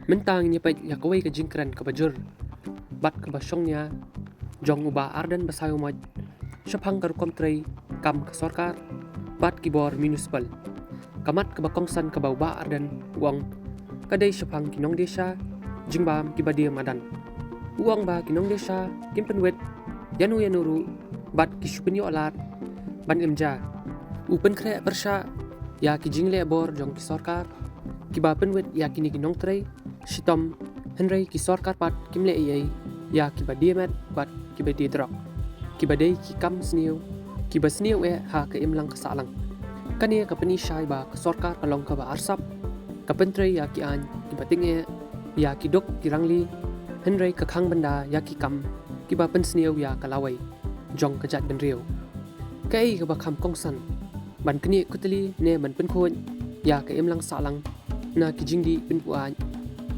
Mentang nyepet yakawai ke jingkran ke bajur. Bat ke basyongnya. Jong uba ardan basayo maj. Syapang ke rukom kam ke sorkar. Bat kibor municipal. Kamat ke bakongsan ke bau ba ardan uang. Kadai syapang kinong desa. Jingbam kibadia madan. Uang ba kinong desa. Kimpenwet. Yanu yanuru. Bat kishupenyo alat. Ban imja. Upen kre persya. Ya ki jingle bor jong ki sorkar. Kiba penwet ya kini kinong tray. Shitom Henry ki sorkar pat kimle ai ya kiba diemet bat kiba diedrok kiba dei ki kam sniu kiba sniu ha ke imlang kasalang kania ka pani shai ba ka sorkar kalong ka ba arsap ka pentre ya ki an kiba tinge ya ki dok kirangli Henry ka khang banda ya ki kam kiba pen sniu ya kalawai jong ka jat ben riu kai ka ba kham kongsan ban kini kuteli ne ban pen khon ya ka imlang salang na ki jingdi pen puan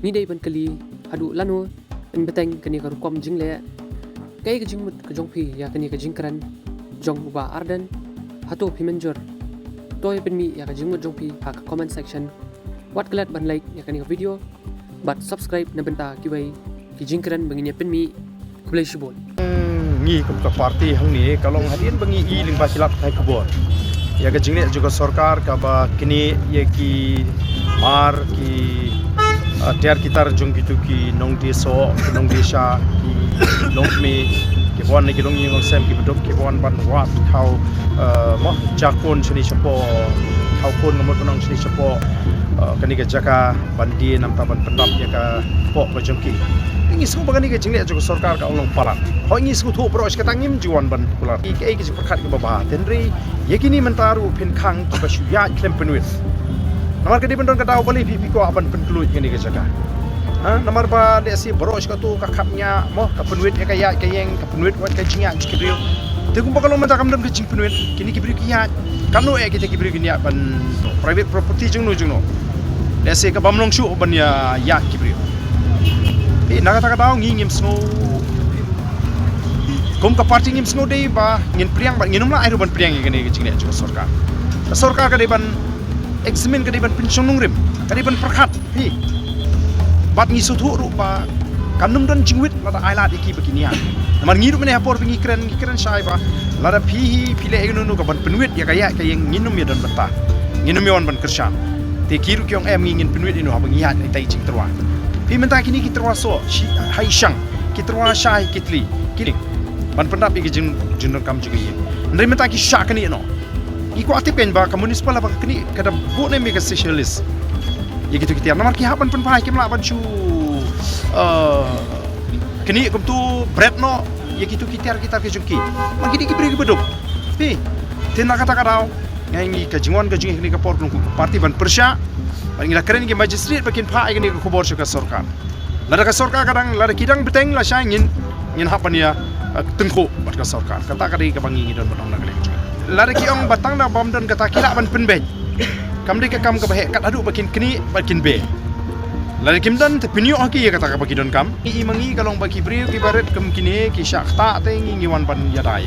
ni day ban kali hadu lanu en beteng kani ka rukom jingle kai ka jingmut ka jongpi ya kani ka jingkran jong uba ardan hatu pimenjor toy ben mi ya ka jingmut jongpi ha ka comment section wat glad ban like ya kani ka video but subscribe na benta kiwai ki jingkran banginya pen mi kublai shibon ngi kum ka parti hang ni kalong hadin bangi I ling ba silap thai kubor ya ka jingle juga sorkar ka ba kini ye ki mar ki tiar kitar jong gitu ki nong deso ki nong desa ki long me ki bon ni ki long yong sem ki bedok ki bon ban wat kau mo jakon chini chapo kau kon ngamot nong chini chapo kani ka jaka bandi nam ta ban pendap ya ka po ba jong ki ngi su ba kani ka jingle jong sarkar ka long palat ho ngi su thu pro ska tangim juan ban pular ki ai ki perkhat ki ba tenri yekini mentaru pin khang ki ba shu ya klem penuit Namar kadi bendon kata balik pipi ko aban penkelut gini ke jaga. Namar ba de si boros ka tu kakapnya mo ka penuit ya kaya kayeng ka penuit wat ka jinga jikriu. Te kum bakal mata kam dam ke jing penuit kini kibri kiya. Kanu kita kibri kini ban private property jung no. De si ka bamlong shu ban ya kibri. Naga ta daw ngim sngo. Kum ka party ngim sngo dei ba ngin priang ba nginum la ai ban priang gini ke jinga jo sarkar. Sarkar ka dei ban examen kadiban pinsyong nungrim kadiban perkhat hi bat ngi suthu rupa kanum don jingwit lada ailat iki beginian namar ngiru mene hapor pingi kren sai ba lada pihi pile egnu ka ban penuit ya kaya kayeng nginum ya don beta nginum yon ban kersan te kiru kyong em ngin penuit inu habangi hat tai jing terwa pi menta kini ki terwa so hai shang ki terwa shai kitli kini ban pendap iki jing kam juga ye ndai menta ki syak ni no Iko atipen ba komunis pala ba kini kada bu ne mega socialist. Ya gitu gitu. Namar ki hapan pen pai kim la ban chu kini kum tu bread no ya gitu kitar ke jungki. Man kini ki beri bedok. Pi tin kata kadau ngai ka jingon ka jingi kini ka por nung parti ban persya. Ban ngira keren ki magistrate bakin pai kini ka kubor ka sorkar. Lada ka sorkar kadang lada kidang beteng la syangin ngin hapan ya tengko bat ka sorkar. Kata kadi ka bangi don bodong na kali. Lari ki ong batang na bom don kata kila ban penbej kam de ka kam ka bahe kat adu bakin kini bakin be lari kim don te pinyo aki ya kata ka baki don kam I mangi kalong baki brio ki baret kam kini ki syak ta te ngi wan ban yadai